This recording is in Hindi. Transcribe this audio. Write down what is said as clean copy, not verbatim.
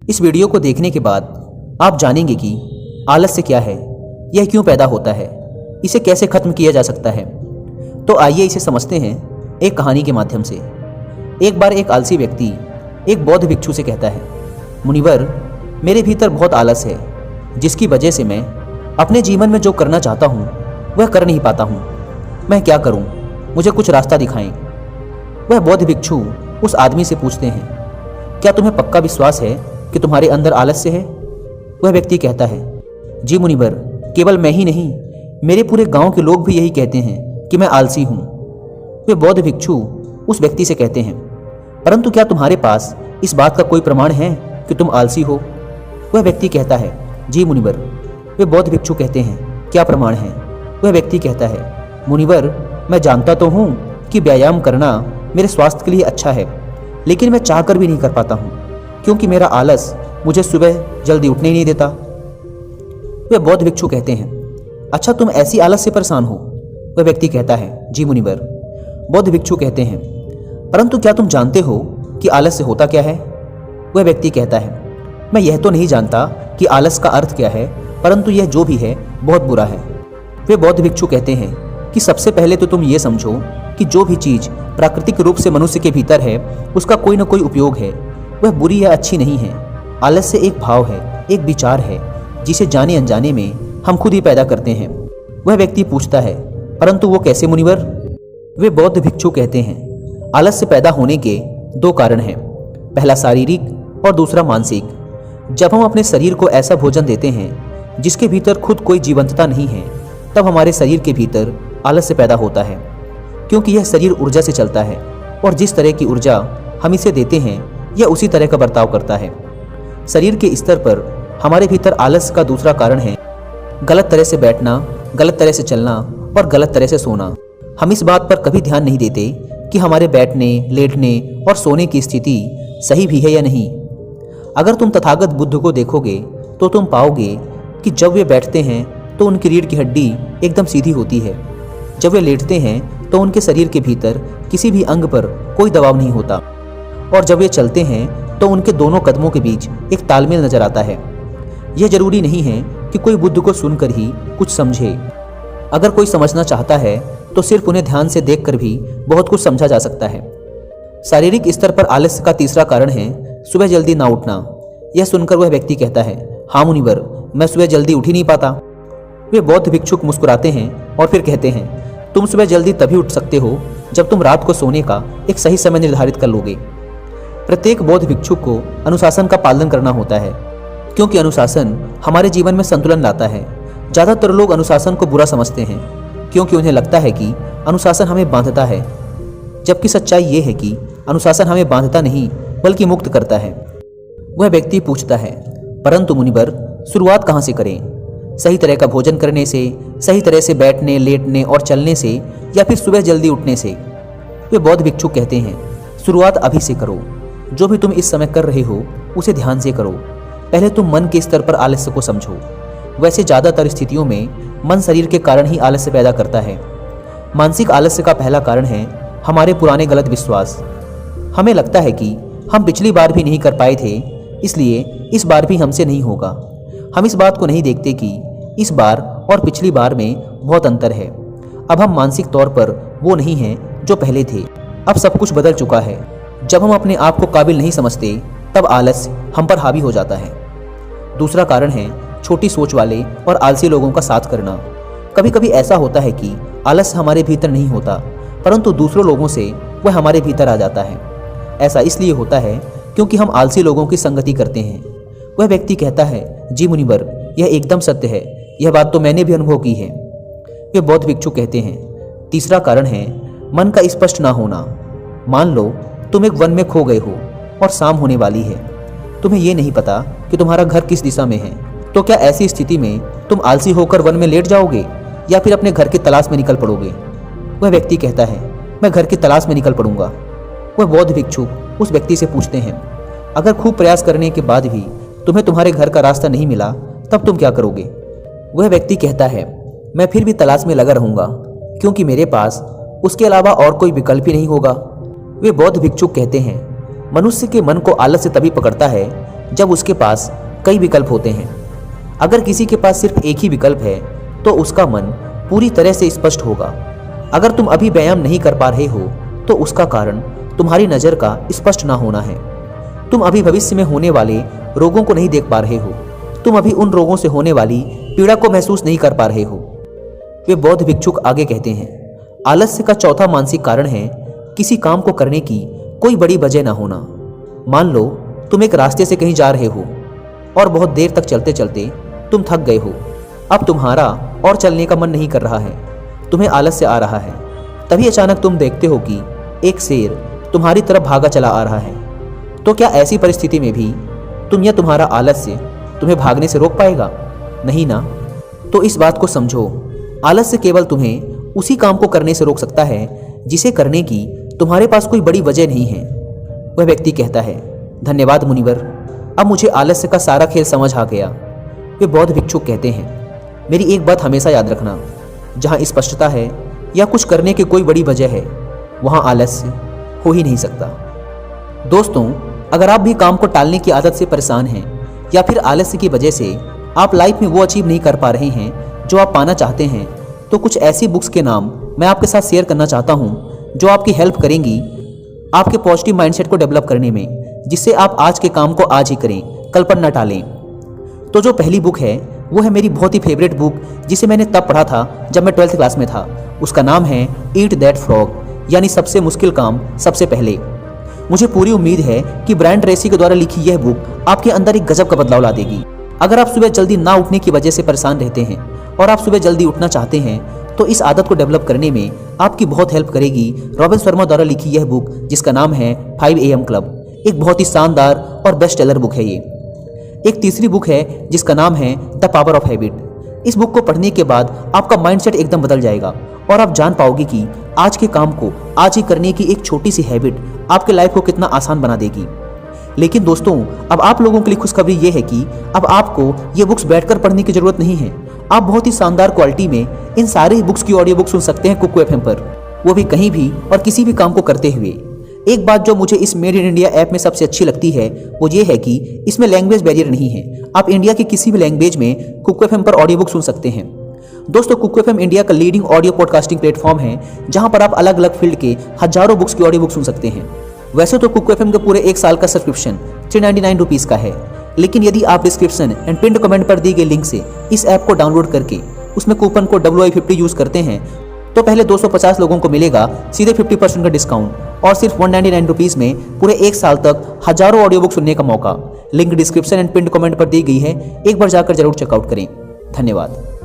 इस वीडियो को देखने के बाद आप जानेंगे कि आलस्य क्या है, यह क्यों पैदा होता है, इसे कैसे खत्म किया जा सकता है। तो आइए इसे समझते हैं एक कहानी के माध्यम से। एक बार एक आलसी व्यक्ति एक बौद्ध भिक्षु से कहता है, मुनिवर, मेरे भीतर बहुत आलस है, जिसकी वजह से मैं अपने जीवन में जो करना चाहता हूँ वह कर नहीं पाता हूँ। मैं क्या करूँ, मुझे कुछ रास्ता दिखाएं। वह बौद्ध भिक्षु उस आदमी से पूछते हैं, क्या तुम्हें पक्का विश्वास है कि तुम्हारे अंदर आलस्य है? वह व्यक्ति कहता है, जी मुनिवर, केवल मैं ही नहीं, मेरे पूरे गांव के लोग भी यही कहते हैं कि मैं आलसी हूँ। वे बौद्ध भिक्षु उस व्यक्ति से कहते हैं, परंतु क्या तुम्हारे पास इस बात का कोई प्रमाण है कि तुम आलसी हो? वह व्यक्ति कहता है, जी मुनिवर। वे बौद्ध भिक्षु कहते हैं, क्या प्रमाण है? वह व्यक्ति कहता है, मुनिवर, मैं जानता तो हूँ कि व्यायाम करना मेरे स्वास्थ्य के लिए अच्छा है, लेकिन मैं चाहकर भी नहीं कर पाता हूँ, क्योंकि मेरा आलस मुझे सुबह जल्दी उठने ही नहीं देता। वे बौद्ध भिक्षु कहते हैं, अच्छा, तुम ऐसी आलस से परेशान हो? वह व्यक्ति कहता है, जी मुनिवर। बौद्ध भिक्षु कहते हैं, परंतु क्या तुम जानते हो कि आलस्य होता क्या है? वह व्यक्ति कहता है, मैं यह तो नहीं जानता कि आलस का अर्थ क्या है, परंतु यह जो भी है बहुत बुरा है। वे बौद्ध भिक्षु कहते हैं कि सबसे पहले तो तुम ये समझो कि जो भी चीज प्राकृतिक रूप से मनुष्य के भीतर है उसका कोई न कोई उपयोग है, वह बुरी या अच्छी नहीं है। आलस्य एक भाव है, एक विचार है, जिसे जाने अनजाने में हम खुद ही पैदा करते हैं। वह व्यक्ति पूछता है, परंतु वो कैसे मुनिवर? वे बौद्ध भिक्षु कहते हैं, आलस्य पैदा होने के दो कारण हैं, पहला शारीरिक और दूसरा मानसिक। जब हम अपने शरीर को ऐसा भोजन देते हैं जिसके भीतर खुद कोई जीवंतता नहीं है, तब हमारे शरीर के भीतर आलस्य पैदा होता है, क्योंकि यह शरीर ऊर्जा से चलता है और जिस तरह की ऊर्जा हम इसे देते हैं यह उसी तरह का बर्ताव करता है। शरीर के स्तर पर हमारे भीतर आलस्य का दूसरा कारण है गलत तरह से बैठना, गलत तरह से चलना और गलत तरह से सोना। हम इस बात पर कभी ध्यान नहीं देते कि हमारे बैठने, लेटने और सोने की स्थिति सही भी है या नहीं। अगर तुम तथागत बुद्ध को देखोगे तो तुम पाओगे कि जब वे बैठते हैं तो उनकी रीढ़ की हड्डी एकदम सीधी होती है, जब वे लेटते हैं तो उनके शरीर के भीतर किसी भी अंग पर कोई दबाव नहीं होता, और जब वे चलते हैं तो उनके दोनों कदमों के बीच एक तालमेल नजर आता है। यह जरूरी नहीं है कि कोई बुद्ध को सुनकर ही कुछ समझे। अगर कोई समझना चाहता है तो सिर्फ उन्हें ध्यान से देखकर भी बहुत कुछ समझा जा सकता है। शारीरिक स्तर पर आलस्य का तीसरा कारण है सुबह जल्दी ना उठना। यह सुनकर वह व्यक्ति कहता है, हाँ मुनिवर, मैं सुबह जल्दी उठ ही नहीं पाता। वे बौद्ध भिक्षुक मुस्कुराते हैं और फिर कहते हैं, तुम सुबह जल्दी तभी उठ सकते हो जब तुम रात को सोने का एक सही समय निर्धारित कर लोगे। प्रत्येक बौद्ध भिक्षुक को अनुशासन का पालन करना होता है, क्योंकि अनुशासन हमारे जीवन में संतुलन लाता है। ज़्यादातर लोग अनुशासन को बुरा समझते हैं, क्योंकि उन्हें लगता है कि अनुशासन हमें बांधता है, जबकि सच्चाई ये है कि अनुशासन हमें बांधता नहीं बल्कि मुक्त करता है। वह व्यक्ति पूछता है, परंतु मुनिवर, शुरुआत कहाँ से करें? सही तरह का भोजन करने से, सही तरह से बैठने, लेटने और चलने से, या फिर सुबह जल्दी उठने से? वे बौद्ध भिक्षु कहते हैं, शुरुआत अभी से करो। जो भी तुम इस समय कर रहे हो उसे ध्यान से करो। पहले तुम मन के स्तर पर आलस्य को समझो। वैसे ज़्यादातर स्थितियों में मन शरीर के कारण ही आलस्य पैदा करता है। मानसिक आलस्य का पहला कारण है हमारे पुराने गलत विश्वास। हमें लगता है कि हम पिछली बार भी नहीं कर पाए थे, इसलिए इस बार भी हमसे नहीं होगा। हम इस बात को नहीं देखते कि इस बार और पिछली बार में बहुत अंतर है। अब हम मानसिक तौर पर वो नहीं हैं जो पहले थे। अब सब कुछ बदल चुका है। जब हम अपने आप को काबिल नहीं समझते तब आलस हम पर हावी हो जाता है। दूसरा कारण है छोटी सोच वाले और आलसी लोगों का साथ करना। कभी कभी ऐसा होता है कि आलस हमारे भीतर नहीं होता, परंतु दूसरों लोगों से वह हमारे भीतर आ जाता है। ऐसा इसलिए होता है क्योंकि हम आलसी लोगों की संगति करते हैं। वह व्यक्ति कहता है, जी मुनिवर, यह एकदम सत्य है, यह बात तो मैंने भी अनुभव की है। वे बौद्ध भिक्षु कहते हैं, तीसरा कारण है मन का स्पष्ट ना होना। मान लो तुम एक वन में खो गए हो और शाम होने वाली है। तुम्हें यह नहीं पता कि तुम्हारा घर किस दिशा में है, तो क्या ऐसी स्थिति में तुम आलसी होकर वन में लेट जाओगे या फिर अपने घर की तलाश में निकल पड़ोगे? वह व्यक्ति कहता है, मैं घर की तलाश में निकल पड़ूंगा। वह बौद्ध भिक्षु उस व्यक्ति से पूछते हैं, अगर खूब प्रयास करने के बाद भी तुम्हें तुम्हारे घर का रास्ता नहीं मिला तब तुम क्या करोगे? वह व्यक्ति कहता है, मैं फिर भी तलाश में लगा रहूंगा, क्योंकि मेरे पास उसके अलावा और कोई विकल्प ही नहीं होगा। वे बौद्ध भिक्षुक कहते हैं, मनुष्य के मन को आलस्य तभी पकड़ता है जब उसके पास कई विकल्प होते हैं। अगर किसी के पास सिर्फ एक ही विकल्प है तो उसका मन पूरी तरह से स्पष्ट होगा। अगर तुम अभी व्यायाम नहीं कर पा रहे हो तो उसका कारण तुम्हारी नज़र का स्पष्ट ना होना है। तुम अभी भविष्य में होने वाले रोगों को नहीं देख पा रहे हो। तुम अभी उन रोगों से होने वाली पीड़ा को महसूस नहीं कर पा रहे हो। वे बौद्ध भिक्षुक आगे कहते हैं, आलस्य का चौथा मानसिक कारण है किसी काम को करने की कोई बड़ी वजह ना होना। मान लो तुम एक रास्ते से कहीं जा रहे हो और बहुत देर तक चलते चलते तुम थक गए हो। अब तुम्हारा और चलने का मन नहीं कर रहा है, तुम्हें आलस्य आ रहा है। तभी अचानक तुम देखते हो कि एक शेर तुम्हारी तरफ भागा चला आ रहा है। तो क्या ऐसी परिस्थिति में भी तुम या तुम्हारा आलस्य तुम्हें भागने से रोक पाएगा? नहीं ना। तो इस बात को समझो, आलस्य केवल तुम्हें उसी काम को करने से रोक सकता है जिसे करने की तुम्हारे पास कोई बड़ी वजह नहीं है। वह व्यक्ति कहता है, धन्यवाद मुनिवर, अब मुझे आलस्य का सारा खेल समझ आ गया। वे बौद्ध भिक्षुक कहते हैं, मेरी एक बात हमेशा याद रखना, जहाँ स्पष्टता है या कुछ करने की कोई बड़ी वजह है वहाँ आलस्य हो ही नहीं सकता। दोस्तों, अगर आप भी काम को टालने की आदत से परेशान हैं या फिर आलस्य की वजह से आप लाइफ में वो अचीव नहीं कर पा रहे हैं जो आप पाना चाहते हैं, तो कुछ ऐसी बुक्स के नाम मैं आपके साथ शेयर करना चाहता हूँ जो आपकी हेल्प करेंगी आपके पॉजिटिव माइंडसेट को डेवलप करने में, जिससे आप आज के काम को आज ही करें, कल पर न टालें। तो जो पहली बुक है वो है मेरी बहुत ही फेवरेट बुक, जिसे मैंने तब पढ़ा था जब मैं 12th क्लास में था। उसका नाम है ईट दैट फ्रॉग, यानी सबसे मुश्किल काम सबसे पहले। मुझे पूरी उम्मीद है कि ब्रायन ट्रेसी के द्वारा लिखी यह बुक आपके अंदर एक गजब का बदलाव ला देगी। अगर आप सुबह जल्दी ना उठने की वजह से परेशान रहते हैं और आप सुबह जल्दी उठना चाहते हैं तो इस आदत को डेवलप करने में आपकी बहुत हेल्प करेगी रॉबिन शर्मा द्वारा लिखी यह बुक, जिसका नाम है 5 AM क्लब। एक बहुत ही शानदार और बेस्ट सेलर बुक है ये। एक तीसरी बुक है जिसका नाम है द पावर ऑफ हैबिट। इस बुक को पढ़ने के बाद आपका माइंडसेट एकदम बदल जाएगा और आप जान पाओगे कि आज के काम को आज ही करने की एक छोटी सी हैबिट आपके लाइफ को कितना आसान बना देगी। लेकिन दोस्तों, अब आप लोगों के लिए खुशखबरी ये है कि अब आपको ये बुक्स बैठकर पढ़ने की जरूरत नहीं है। आप बहुत ही शानदार क्वालिटी में इन सारे बुक्स की ऑडियो बुक सुन सकते हैं कुकू FM पर, वो भी कहीं भी और किसी भी काम को करते हुए। एक बात जो मुझे इस मेड इन इंडिया ऐप में सबसे अच्छी लगती है वो ये है कि इसमें लैंग्वेज बैरियर नहीं है। आप इंडिया की किसी भी लैंग्वेज में कुकू FM पर ऑडियो बुक सुन सकते हैं। दोस्तों, कुकू FM इंडिया का लीडिंग ऑडियो पॉडकास्टिंग प्लेटफॉर्म है, जहां पर आप अलग अलग फील्ड के हजारों बुक्स की ऑडियो बुक सुन सकते हैं। वैसे तो कुकू FM के पूरे 1 साल का सब्सक्रिप्शन 399 रुपीज़ का है, लेकिन यदि आप डिस्क्रिप्शन एंड पिन्ड कमेंट पर दी गई लिंक से इस ऐप को डाउनलोड करके उसमें कूपन कोड WI50 यूज करते हैं तो पहले 250 लोगों को मिलेगा सीधे 50% का डिस्काउंट और सिर्फ 199 रुपीज़ में पूरे 1 साल तक हजारों ऑडियो बुक सुनने का मौका। Link description and pinned comment पर दी गई है, एक बार जाकर जरूर चेकआउट करें। धन्यवाद।